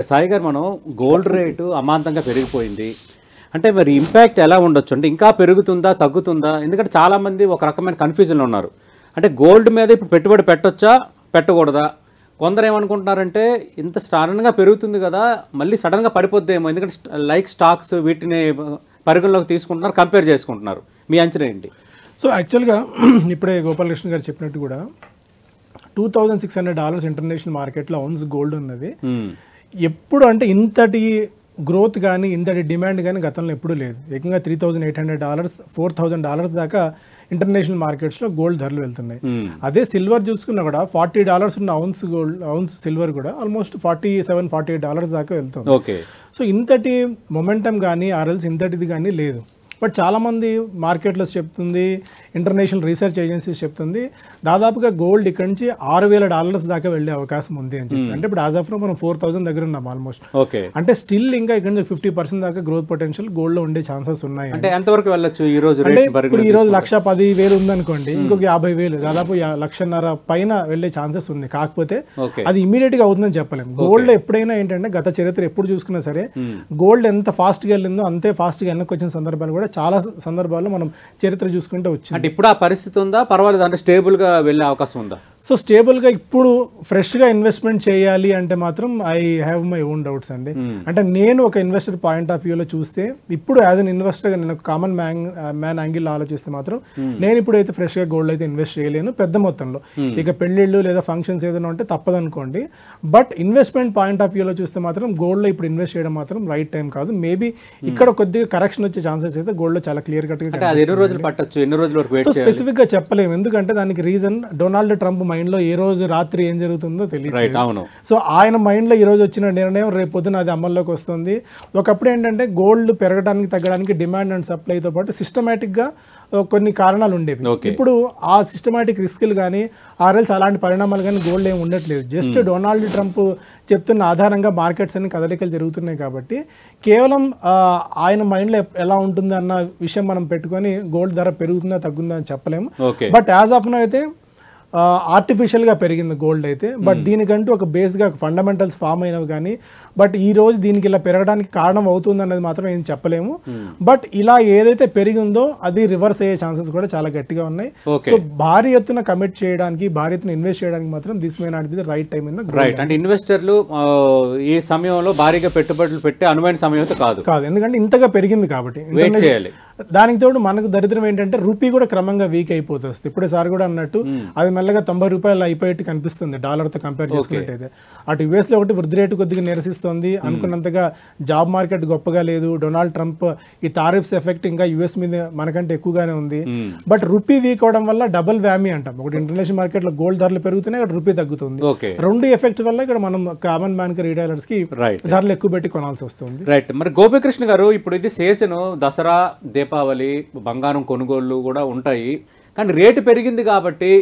సాయి గారు మనం gold rate అమాంతంగా పెరిగిపోయింది. అంటే మరి ఇంపాక్ట్ ఎలా ఉండొచ్చు? అంటే ఇంకా పెరుగుతుందా? తగ్గుతుందా? ఎందుకంటే చాలామంది ఒక రకమైన కన్ఫ్యూజన్లో ఉన్నారు. అంటే గోల్డ్ మీద ఇప్పుడు పెట్టుబడి పెట్టొచ్చా? పెట్టకూడదా? కొందరు ఏమనుకుంటున్నారంటే ఇంత సడన్గా పెరుగుతుంది కదా, మళ్ళీ సడన్గా పడిపోద్దేమో, ఎందుకంటే లైక్ స్టాక్స్ వీటిని పరిగణలోకి తీసుకుంటున్నారు, కంపేర్ చేసుకుంటున్నారు. మీ అంచనా ఏంటి? సో యాక్చువల్గా ఇప్పుడే గోపాలకృష్ణ గారు చెప్పినట్టు కూడా $2,600 ఇంటర్నేషనల్ మార్కెట్లో ఔన్స్ గోల్డ్ ఉన్నది. ఎప్పుడు అంటే ఇంతటి గ్రోత్ కానీ ఇంతటి డిమాండ్ కానీ గతంలో ఎప్పుడూ లేదు. ఏకంగా $3,800 $4,000 దాకా ఇంటర్నేషనల్ మార్కెట్స్లో గోల్డ్ ధరలు వెళ్తున్నాయి. అదే సిల్వర్ చూసుకున్నా కూడా $40 ఉన్న ఔన్స్ సిల్వర్ కూడా ఆల్మోస్ట్ $47-48 దాకా వెళ్తుంది. సో ఇంతటి మొమెంటం కానీ ఆర్ఎల్స్ ఇంతటిది కానీ లేదు. బట్ చాలామంది మార్కెట్లో చెప్తుంది, ఇంటర్నేషనల్ రీసెర్చ్ ఏజెన్సీస్ చెప్తుంది దాదాపుగా గోల్డ్ ఇక్కడ నుంచి $6,000 దాకా వెళ్ళే అవకాశం ఉంది అని చెప్పి. అంటే ఇప్పుడు యాజ్ ఆఫ్ మనం 4,000 దగ్గర ఉన్నాం ఆల్మోస్ట్. అంటే స్టిల్ ఇంకా ఇక్కడ నుంచి 50% దాకా గ్రోత్ పొటెన్షియల్ గోల్డ్ లో ఉండే ఛాన్సెస్ ఉన్నాయి. అంటే ఎంతవరకు వెళ్ళొచ్చు ఈ రోజు? అంటే ఇప్పుడు ఈ రోజు 1,10,000 ఉందనుకోండి, ఇంకొక 50,000 దాదాపు 1,50,000 పైన వెళ్ళే ఛాన్సెస్ ఉంది. కాకపోతే అది ఇమీడియట్ గా అవుతుందని చెప్పలేము. గోల్డ్ ఎప్పుడైనా ఏంటంటే గత చరిత్ర ఎప్పుడు చూసుకున్నా సరే గోల్డ్ ఎంత ఫాస్ట్ గా వెళ్ళిందో అంతే ఫాస్ట్ గా వెనక్కి వచ్చిన సందర్భాలు కూడా చాలా సందర్భాల్లో మనం చరిత్ర చూసుకుంటే వచ్చింది. అంటే ఇప్పుడు ఆ పరిస్థితి ఉందా? పర్వాలేదు, అంటే స్టేబుల్ గా వెళ్ళే అవకాశం ఉందా? సో స్టేబుల్గా ఇప్పుడు ఫ్రెష్గా ఇన్వెస్ట్మెంట్ చేయాలి అంటే మాత్రం I have my own doubts అండి. అంటే నేను ఒక ఇన్వెస్టర్ పాయింట్ ఆఫ్ వ్యూలో చూస్తే ఇప్పుడు యాజ్ అన్ ఇన్వెస్టర్గా నేను ఒక కామన్ మ్యాన్ యాంగిల్లో ఆలోచిస్తే మాత్రం నేను ఇప్పుడైతే ఫ్రెష్గా గోల్డ్ అయితే ఇన్వెస్ట్ చేయలేను పెద్ద మొత్తంలో. ఇక పెళ్ళిళ్ళు లేదా ఫంక్షన్స్ ఏదైనా ఉంటే తప్పదనుకోండి. బట్ ఇన్వెస్ట్మెంట్ పాయింట్ ఆఫ్ వ్యూలో చూస్తే మాత్రం గోల్డ్లో ఇప్పుడు ఇన్వెస్ట్ చేయడం మాత్రం రైట్ టైం కాదు. మేబీ ఇక్కడ కొద్దిగా కరెక్షన్ వచ్చే ఛాన్సెస్ అయితే గోల్డ్లో చాలా క్లియర్ కట్గా. ఎన్ని రోజులు పట్టొచ్చు? ఎన్ని రోజుల వరకు? సో స్పెసిఫిక్గా చెప్పలేము, ఎందుకంటే దానికి రీజన్ డొనాల్డ్ ట్రంప్ మైండ్లో ఏ రోజు రాత్రి ఏం జరుగుతుందో తెలియదు. సో ఆయన మైండ్లో ఈ రోజు వచ్చిన నిర్ణయం రేపు పొద్దున అది అమల్లోకి వస్తుంది. ఒకప్పుడు ఏంటంటే గోల్డ్ పెరగడానికి తగ్గడానికి డిమాండ్ అండ్ సప్లైతో పాటు సిస్టమేటిక్గా కొన్ని కారణాలు ఉండేవి. ఇప్పుడు ఆ సిస్టమేటిక్ రిస్కులు కానీ ఆర్ఎల్స్ అలాంటి పరిణామాలు కానీ గోల్డ్ ఏమి ఉండట్లేదు. జస్ట్ డొనాల్డ్ ట్రంప్ చెప్తున్న ఆధారంగా మార్కెట్స్ అన్ని కదలికలు జరుగుతున్నాయి కాబట్టి కేవలం ఆయన మైండ్లో ఎలా ఉంటుంది అన్న విషయం మనం పెట్టుకొని గోల్డ్ ధర పెరుగుతుందా తగ్గుందా అని చెప్పలేము. బట్ యాజ్ ఆఫ్ నౌ అయితే ఆర్టిఫిషియల్గా పెరిగింది గోల్డ్ అయితే. బట్ దీనికంటూ ఒక బేస్గా ఫండమెంటల్స్ ఫామ్ అయినవి కానీ బట్ ఈ రోజు దీనికి ఇలా పెరగడానికి కారణం అవుతుంది అన్నది మాత్రం ఏం చెప్పలేము. బట్ ఇలా ఏదైతే పెరిగిందో అది రివర్స్ అయ్యే ఛాన్సెస్ కూడా చాలా గట్టిగా ఉన్నాయి. సో భారీ ఎత్తున కమిట్ చేయడానికి, భారీ ఎత్తున ఇన్వెస్ట్ చేయడానికి మాత్రం this may not be the right time in the right. అంటే ఇన్వెస్టర్లు ఈ సమయంలో భారీగా పెట్టుబడులు పెట్టే అనువైన సమయం అయితే కాదు, ఎందుకంటే ఇంతగా పెరిగింది కాబట్టి. దానికి తోడు మనకు దరిద్రం ఏంటంటే రూపీ కూడా క్రమంగా వీక్ అయిపోతుంది. ఇప్పుడే సార్ కూడా అన్నట్టు అది మెల్లగా $90 అయిపోయేట్టు కనిపిస్తుంది డాలర్తో కంపేర్ చేసుకున్నట్టయితే. అటు యుఎస్లో ఒకటి వృద్ధి రేటు కొద్దిగా నిరసిస్తుంది, అనుకున్నంతగా జాబ్ మార్కెట్ గొప్పగా లేదు. డొనాల్డ్ ట్రంప్ ఈ టారిఫ్స్ ఎఫెక్ట్ ఇంకా యుఎస్ మీద మనకంటే ఎక్కువగానే ఉంది. బట్ రూపీ వీక్ అవడం వల్ల డబుల్ వ్యామీ అంటాం. ఒకటి ఇంటర్నేషనల్ మార్కెట్లో గోల్డ్ ధరలు పెరుగుతున్నాయి, ఇక్కడ రూపీ తగ్గుతుంది. రెండు ఎఫెక్ట్ వల్ల ఇక్కడ మనం కామన్ మ్యాన్ కి రీటైలర్స్ కి ధరలు ఎక్కువ పెట్టి కొనాల్సి వస్తుంది. రైట్. మరి గోపీకృష్ణ గారు, ఇప్పుడు ఇది సీజన్, దసరా, దీపావళి, బంగారం కొనుగోళ్లు కూడా ఉంటాయి. కానీ రేటు పెరిగింది కాబట్టి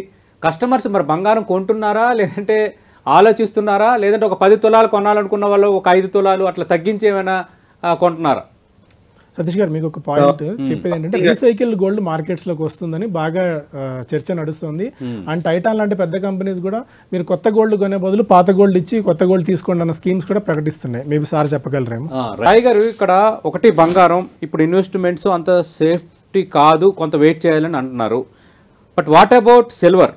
కస్టమర్స్ మరి బంగారం కొంటున్నారా, లేదంటే ఆలోచిస్తున్నారా, లేదంటే ఒక 10 తులాలు కొనాలనుకున్న వాళ్ళు ఒక 5 తులాలు అట్లా తగ్గించి ఏమైనా కొంటున్నారా? సతీష్ గారు, మీకు ఒక పాయింట్ చెప్పేది ఏంటంటే రీసైకిల్ గోల్డ్ మార్కెట్స్ లోకి వస్తుందని బాగా చర్చ నడుస్తుంది. అండ్ టైటాన్ లాంటి పెద్ద కంపెనీస్ కూడా మీరు కొత్త గోల్డ్ కొనే బదులు పాత గోల్డ్ ఇచ్చి కొత్త గోల్డ్ తీసుకోండి అన్న స్కీమ్స్ కూడా ప్రకటిస్తున్నాయి. మేబీ సార్ చెప్పగలరేమో. రాయ్ గారు, ఇక్కడ ఒకటి బంగారం ఇప్పుడు ఇన్వెస్ట్మెంట్స్ అంత సేఫ్టీ కాదు, కొంత వెయిట్ చేయాలని అంటున్నారు. But what about silver?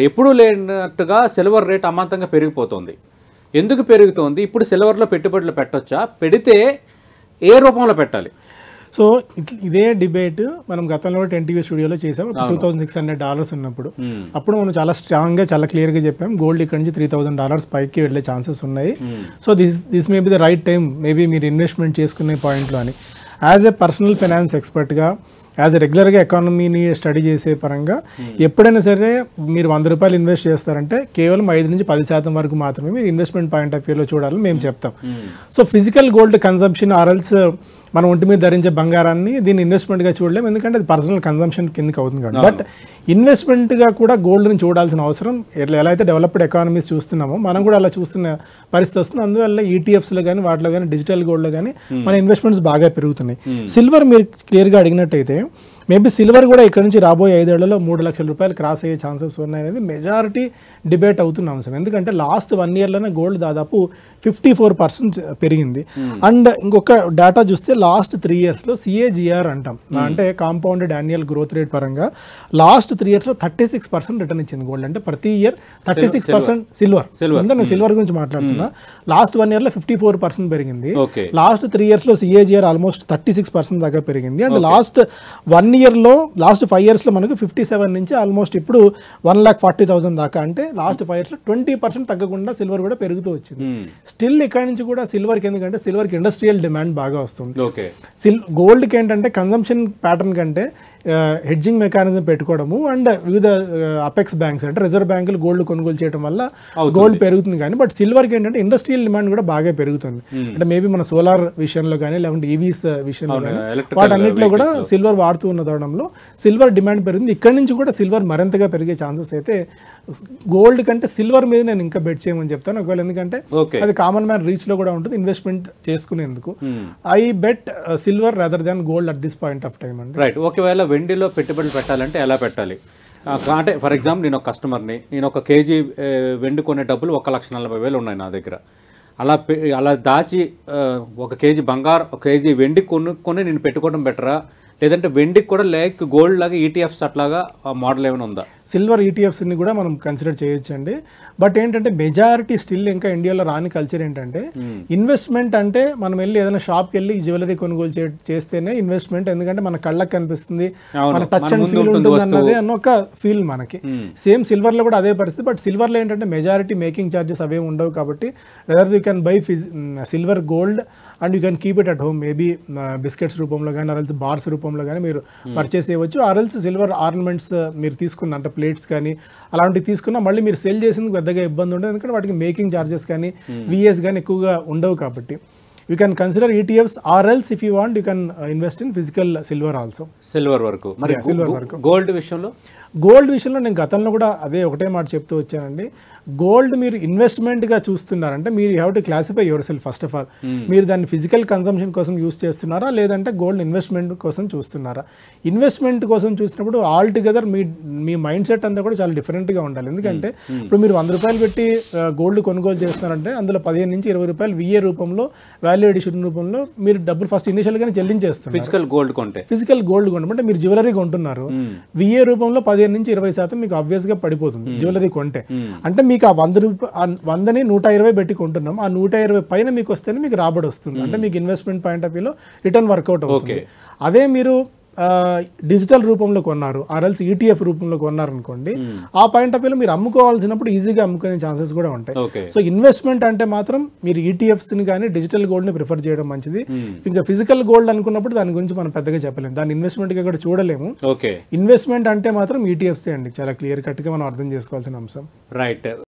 ఎప్పుడూ లేనట్టుగా సిల్వర్ రేట్ అమాంతంగా పెరిగిపోతుంది. ఎందుకు పెరుగుతోంది? ఇప్పుడు సిల్వర్లో పెట్టుబడులు పెట్టొచ్చా? పెడితే ఏ రూపంలో పెట్టాలి? సో ఇదే డిబేట్ మనం గతంలో 10TV స్టూడియోలో చేసాం. $2,600 ఉన్నప్పుడు అప్పుడు మనం చాలా స్ట్రాంగ్గా చాలా క్లియర్గా చెప్పాం గోల్డ్ ఇక్కడ నుంచి $3,000 పైకి వెళ్ళే ఛాన్సెస్ ఉన్నాయి. So this may be the right time maybe మీరు ఇన్వెస్ట్మెంట్ చేసుకునే పాయింట్లో అని. యాజ్ ఏ పర్సనల్ ఫైనాన్స్ ఎక్స్పర్ట్గా, యాజ్ ఎ రెగ్యులర్గా ఎకానమీని స్టడీ చేసే పరంగా ఎప్పుడైనా సరే మీరు $100 ఇన్వెస్ట్ చేస్తారంటే కేవలం 5-10% వరకు మాత్రమే మీరు ఇన్వెస్ట్మెంట్ పాయింట్ ఆఫ్ వ్యూలో చూడాలని మేము చెప్తాం. సో ఫిజికల్ గోల్డ్ కన్సంప్షన్ ఆర్ఎల్స్ మనం ఒంటి మీద ధరించే బంగారాన్ని దీన్ని ఇన్వెస్ట్మెంట్గా చూడలేము, ఎందుకంటే అది పర్సనల్ కన్సంప్షన్ కిందకి అవుతుంది కాబట్టి. బట్ ఇన్వెస్ట్మెంట్గా కూడా గోల్డ్ని చూడాల్సిన అవసరం, ఎలా అయితే డెవలప్డ్ ఎకానమీస్ చూస్తున్నామో మనం కూడా అలా చూస్తున్న పరిస్థితి వస్తుంది. అందువల్ల ETFస్లో కానీ వాటిలో కానీ డిజిటల్ గోల్డ్లో కానీ మన ఇన్వెస్ట్మెంట్స్ బాగా పెరుగుతున్నాయి. సిల్వర్ మీరు క్లియర్గా అడిగినట్టయితే మేబీ సిల్వర్ కూడా ఇక్కడ నుంచి రాబోయే 5 ఏళ్లలో 3 లక్షల రూపాయలు క్రాస్ అయ్యే ఛాన్సెస్ ఉన్నాయనేది మెజారిటీ డిబేట్ అవుతున్న అంశం. ఎందుకంటే లాస్ట్ 1 ఇయర్లోనే గోల్డ్ దాదాపు 54% పెరిగింది. అండ్ ఇంకొక డేటా చూస్తే లాస్ట్ 3 ఇయర్స్లో CAGR అంటాం, అంటే కాంపౌండెడ్ యాన్యువల్ గ్రోత్ రేట్ పరంగా లాస్ట్ 3 ఇయర్స్లో 36% రిటర్న్ ఇచ్చింది గోల్డ్. అంటే ప్రతి ఇయర్ 36% సిల్వర్ గురించి మాట్లాడుతున్నా. లాస్ట్ 1 ఇయర్లో 54% పెరిగింది. లాస్ట్ 3 ఇయర్స్లో CAGR ఆల్మోస్ట్ 36% దాకా పెరిగింది. అండ్ లాస్ట్ 1 ఇయర్లో లాస్ట్ 5 ఇయర్స్లో మనకు 57 నుంచి ఆల్మోస్ట్ ఇప్పుడు 1,40,000 దాకా, అంటే లాస్ట్ 5 ఇయర్స్లో 20% తగ్గకుండా సిల్వర్ కూడా పెరుగుతూ వచ్చింది. స్టిల్ ఇక్కడ నుంచి కూడా సిల్వర్కి, ఎందుకంటే సిల్వర్కి ఇండస్ట్రియల్ డిమాండ్ బాగా వస్తుంది. గోల్డ్కి ఏంటంటే కన్జంప్షన్ ప్యాటర్న్ కంటే హెడ్జింగ్ మెకానిజం పెట్టుకోవడము అండ్ వివిధ అపెక్స్ బ్యాంక్స్ అంటే రిజర్వ్ బ్యాంకులు గోల్డ్ కొనుగోలు చేయడం వల్ల గోల్డ్ పెరుగుతుంది. కానీ బట్ సిల్వర్కి ఏంటంటే ఇండస్ట్రియల్ డిమాండ్ కూడా బాగా పెరుగుతుంది. అంటే మేబీ మన సోలార్ విషయంలో కానీ లేకుంటే ఈవీస్ విషయంలో కానీ వాటన్నిటిలో కూడా సిల్వర్ వాడుతూ ఉన్న తరుణంలో సిల్వర్ డిమాండ్ పెరిగింది. ఇక్కడ నుంచి కూడా సిల్వర్ మరింతగా పెరిగే ఛాన్సెస్ అయితే గోల్డ్ కంటే సిల్వర్ మీద నేను ఇంకా బెట్ చేయమని చెప్తాను ఒకవేళ, ఎందుకంటే అది కామన్ మ్యాన్ రీచ్ లో కూడా ఉంటుంది ఇన్వెస్ట్మెంట్ చేసుకునేందుకు. I bet silver rather than gold at this point of time అండి. రైట్. ఒకవేళ వెండిలో పెట్టుబడులు పెట్టాలంటే ఎలా పెట్టాలి? అంటే ఫర్ ఎగ్జాంపుల్ నేను ఒక కస్టమర్ని, నేను 1 కేజీ వెండి కొనే డబ్బులు 1,40,000 ఉన్నాయి నా దగ్గర. అలా దాచి 1 కేజీ బంగారు 1 కేజీ వెండి కొనుక్కొని నేను పెట్టుకోవడం బెటరా, లేదంటే వెండికి కూడా లైక్ గోల్డ్ లాగా ETFs అట్లాగా మోడల్ ఏమైనా ఉందా? సిల్వర్ ETFస్ని కూడా మనం కన్సిడర్ చేయొచ్చండి. బట్ ఏంటంటే మెజారిటీ స్టిల్ ఇంకా ఇండియాలో రాని కల్చర్ ఏంటంటే ఇన్వెస్ట్మెంట్ అంటే మనం వెళ్ళి ఏదైనా షాప్కి వెళ్ళి జ్యువెలరీ కొనుగోలు చేస్తేనే ఇన్వెస్ట్మెంట్, ఎందుకంటే మన కళ్ళకి కనిపిస్తుంది, మన టచ్ అండ్ ఫీల్ ఉంటుంది అన్నది అన్న ఒక ఫీల్ మనకి. సేమ్ సిల్వర్లో కూడా అదే పరిస్థితి. బట్ సిల్వర్లో ఏంటంటే మెజారిటీ మేకింగ్ ఛార్జెస్ అవే ఉండవు కాబట్టి rather you can buy silver gold and you can keep it at home. Maybe biscuits రూపంలో కానీ ఆర్ఎల్స్ బార్స్ రూపంలో కానీ మీరు పర్చేస్ చేయవచ్చు. ఆర్ఎల్స్ సిల్వర్ ఆర్నమెంట్స్ మీరు తీసుకున్న అంటే ప్లేట్స్ కానీ అలాంటివి తీసుకున్నా మళ్ళీ మీరు సెల్ చేసేందుకు పెద్దగా ఇబ్బంది ఉండదు, ఎందుకంటే వాటికి మేకింగ్ ఛార్జెస్ కానీ VS కానీ ఎక్కువగా ఉండవు కాబట్టి. You can consider ETFs or else if you want you can invest in physical silver also. Silver వరకు. సిల్వర్ వరకు. గోల్డ్ విషయంలో నేను గతంలో కూడా అదే ఒకటే మాట చెప్తూ వచ్చానండి. గోల్డ్ మీరు ఇన్వెస్ట్మెంట్గా చూస్తున్నారంటే మీరు have to classify your self first of all. మీరు దాన్ని ఫిజికల్ కన్సంప్షన్ కోసం యూస్ చేస్తున్నారా లేదంటే గోల్డ్ ఇన్వెస్ట్మెంట్ కోసం చూస్తున్నారా? ఇన్వెస్ట్మెంట్ కోసం చూసినప్పుడు ఆల్ టుగెదర్ మీ మైండ్ సెట్ అంతా కూడా చాలా డిఫరెంట్గా ఉండాలి. ఎందుకంటే ఇప్పుడు మీరు 100 రూపాయలు పెట్టి గోల్డ్ కొనుగోలు చేస్తున్నారంటే అందులో 15 నుంచి 20 రూపాయలు VA రూపంలో వాల్యూ ఎడిషన్ రూపంలో మీరు డబ్బులు ఫస్ట్ ఇనిషియల్గానే చెల్లించేస్తున్నారు. ఫిజికల్ గోల్డ్ కొంటే మీరు జ్యువెలరీ కొంటున్నారు, VA రూపంలో 15 నుంచి 20% మీకు ఆబ్వియస్ గా పడిపోతుంది జ్యువెలరీ కొంటే. అంటే మీకు ఆ 100ని 120 పెట్టి కొంటున్నాం, ఆ 120 పైన మీకు వస్తేనే మీకు రాబడి వస్తుంది. అంటే మీకు ఇన్వెస్ట్మెంట్ పాయింట్ ఆఫ్ వ్యూలో రిటర్న్ వర్కౌట్ అవుతుంది. అదే మీరు డిజిటల్ రూపంలో కొన్నారు ఆర్ఎల్స్ ETF రూపంలో కొన్నారు అనుకోండి, ఆ పాయింట్ ఆఫ్ వ్యూలో మీరు అమ్ముకోవాల్సినప్పుడు ఈజీగా అమ్ముకునే ఛాన్సెస్ కూడా ఉంటాయి. సో ఇన్వెస్ట్మెంట్ అంటే మాత్రం మీరు ETFస్ని కానీ డిజిటల్ గోల్డ్ని ప్రిఫర్ చేయడం మంచిది. ఇంకా ఫిజికల్ గోల్డ్ అనుకున్నప్పుడు దాని గురించి మనం పెద్దగా చెప్పలేము, దాని ఇన్వెస్ట్మెంట్గా కూడా చూడలేము. ఇన్వెస్ట్మెంట్ అంటే మాత్రం ETFs అండి, చాలా క్లియర్ కట్గా మనం అర్థం చేసుకోవాల్సిన అంశం. రైట్.